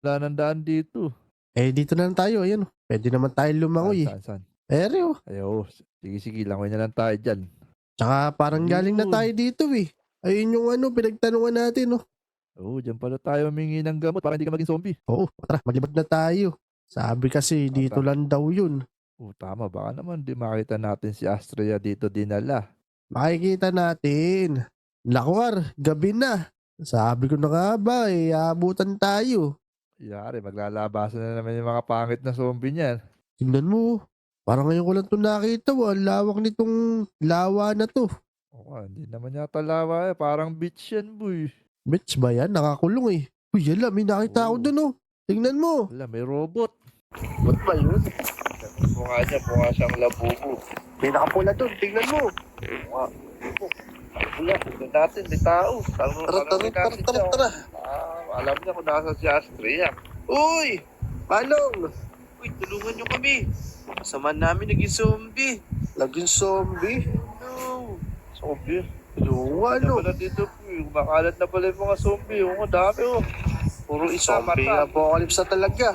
wala nang daan dito. Eh, dito na lang tayo, ayun. Pwede naman tayo Saan, lumangoy eh. saan, saan? Ere oh. Ay, oo. Sige, sige, langoy na lang tayo dyan. Tsaka parang galing na Ayun. tayo dito eh. Ayun yung pinagtanungan natin oh. Oo, dyan pala tayo humingi ng gamot para hindi ka maging zombie. Oo, tara, maglibad na tayo. Sabi kasi dito Tara. lang daw yun. Oo, tama. Baka naman di makita natin si Astrea dito dinala. Makikita natin. Lakwar, gabi na. Sabi ko na nga ba abutan tayo. Yari, maglalabasan na naman yung mga pangit na zombie niyan. Tingnan mo. Parang ngayon ko lang ito nakita. Ang lawak nitong lawa na to. Oo, hindi naman yata lawa eh. Parang beach yan, boy. Bitch ba yan? Nakakulong eh. Uy, yala, may nakita ako Oo. dun oh. Tingnan mo. Wala, may robot. Ba't ba yun? Mukha niya, mukha siyang labubo. May nakapula dun. Tingnan mo. Mukha. Wala, tignan natin, may tao. Tara. Alam niya kung nasa si Astrea. Uy! Manong! Uy, tulungan nyo kami. Kasama namin naging zombie. Laging zombie. No. Zombie. Yung Ano pala dito, boy. Makalat na pala yung mga zombie. Oo, dami oh. Puro isa Zombie mata. apocalypse na talaga.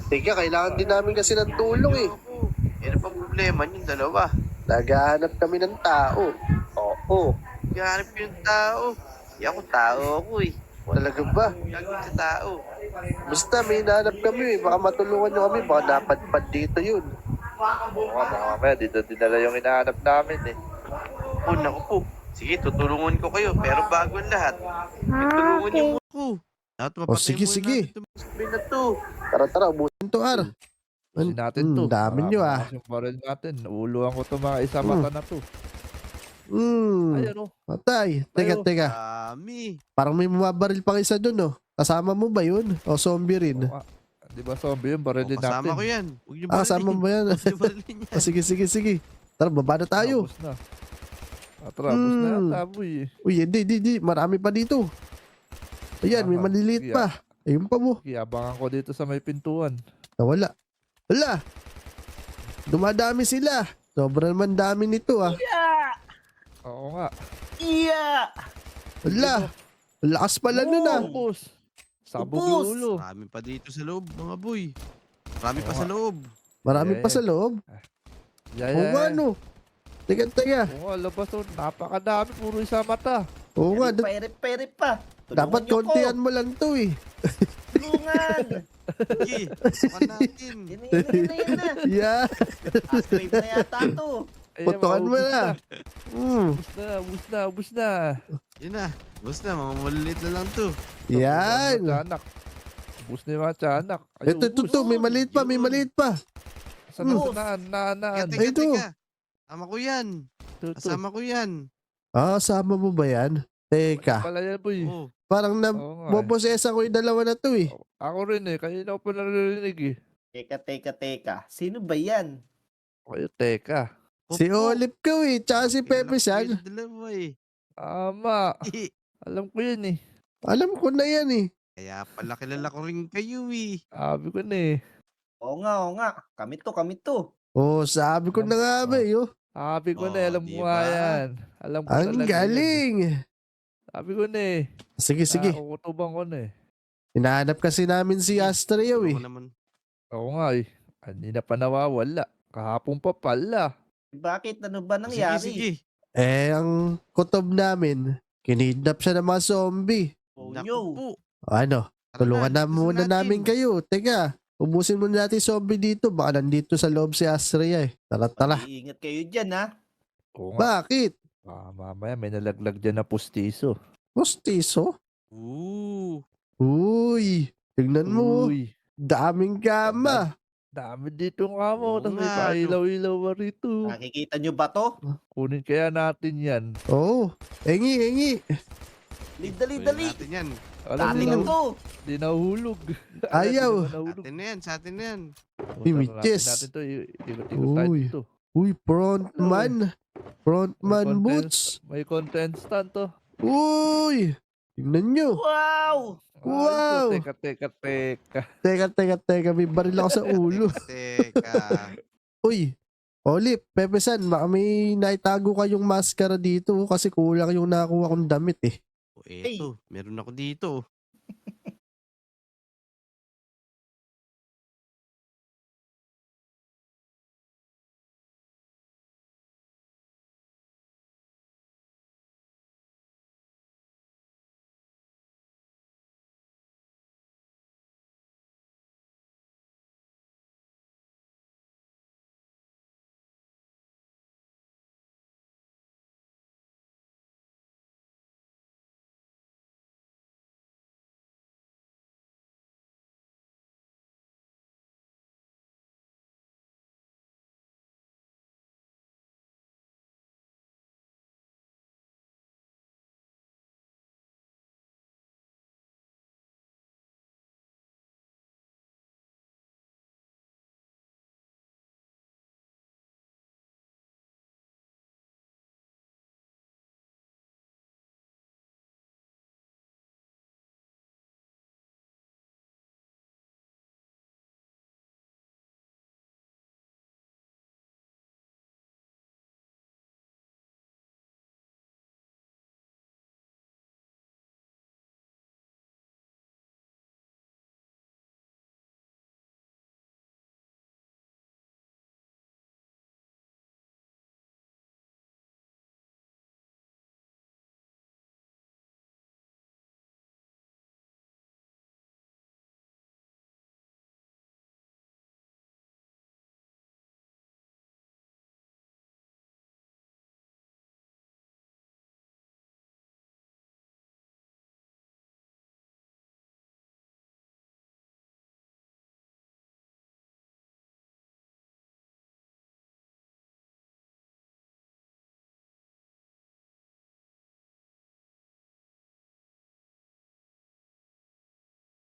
Teka, kailangan din namin kasi ng tulong eh. Ayoko. Yan ang problema yung dalawa. Naghahanap kami ng tao. Oo. Gahanap yung tao. Di ako tao ako eh. Talaga ba? Gagawin sa tao. Basta may hinahanap kami eh. Baka matulungan nyo kami. Baka napadpad dito yun. Oo nga, baka mamaya dito dinala yung hinahanap namin eh. Oh, naku po. Sige, tutulungan ko kayo. Pero bago ang lahat, tutulungan niyo muna ako. At sige. Sabi na to. Tara, ubusin to Ar. Kasi natin to. Dami nyo ah. Yung baril natin. Uuluan ko to mga isa mata na to. Ayan oh. Patay. Tayo. Teka. Dami. Parang may bumabaril pang isa dun oh. Kasama mo ba yun? O zombie rin? Oo nga. Di ba zombie yung baril din natin? Kasama ko yan. Huwag niyo Kasama mo ba yan? Huwag niyo barilin yan. Sige. Tara, baba na tayo. Tapos na. Atrapos na yata, boy. Uy, hindi. Marami pa dito. Ayan, may maliliit pa. Ayun pa mo. Abangan ko dito sa may pintuan. Nawala. Wala. Dumadami sila. Sobrang naman dami nito ah. Oo nga. Iya! Wala. Lakas pala nun ah. Ubus. Sabog Ubus. yung ulo. Marami pa dito sa loob, mga boy. Marami pa Oo sa nga. loob. Marami Yeah, pa sa loob. Oo nga no. Teka. Oo nga, labas oh. Napakadami. Puro isa mata. Oo nga. Pere pa. Dapat kontihan mo lang to eh. Tulungan! Sige, sukan natin. Yun na. Yeah. Last wave na yata to. Putukan mo na. Ubus na. Yun na. Basta, mga maliliit na lang to. Yan. Ubus na yung mga tiyanak. Ito. May maliit pa. Saan naan? Teka. Sama ko yan. Kasama ko yan. Ah, sama mo ba yan? Teka. Pala yan, boy. Oh. Parang Oo nga eh. nabobosesa ko yung dalawa na to eh. Ako rin eh. Kanina ko pa narinig eh. Teka. Sino ba yan? Kayo, teka. Si Olive ko eh. Tsaka si Pepe San. Dalawa eh. Tama. Alam ko yun eh. Alam ko na yan eh. Kaya pala kilala ko rin kayo eh. Sabi ko na eh. Oo nga. Kami to. Oh, sabi ko na nga ba eh. Oh. Sabi ko na Oh, alam mo diba? nga yan. Alam ko Ang talaga yan. galing. Sabi ko na eh. Sige. Kukutuban ko na eh. Hinahanap kasi namin si Astrea eh. Ako naman. Oo nga eh. Kanina pa nawawala. Kahapon pa pala. Bakit? Ano ba nangyari? Sige. Ang kutob namin, kinidnap siya ng mga zombie. Oh, Naku yo. po. Ano, Tara tulungan na bilisan muna natin. namin kayo. Teka, ubusin muna natin zombie dito. Baka nandito sa loob si Astrea eh. Tara. Mag-iingat kayo dyan, ha? Oo nga. Bakit? Mamaya may nalaglag dyan na pustiso. Postiso? Ooh. Uy, tignan mo. Uy. Daming kama. Dami dito nga mo. Oo Tapos may nga, pailaw-ilaw pa rito. Nakikita nyo ba to? Kunin kaya natin yan. Oh, engi. Dali. Natin yan. Alam Dali mo na to. di nahulog. Ayaw. Di na nahulog. Sa atin na yan. Imitches. Natin to. Ikot-ikot tayo Uy. dito. Uy, frontman. Frontman May boots. May content stand to. Uy, tignan nyo. Wow! Wow. Teka. May baril ako sa ulo. Teka. Uy, Olive, Pepe San, baka may naitago kayong maskara dito kasi kulang yung nakuha kong damit eh. Eto, meron ako dito.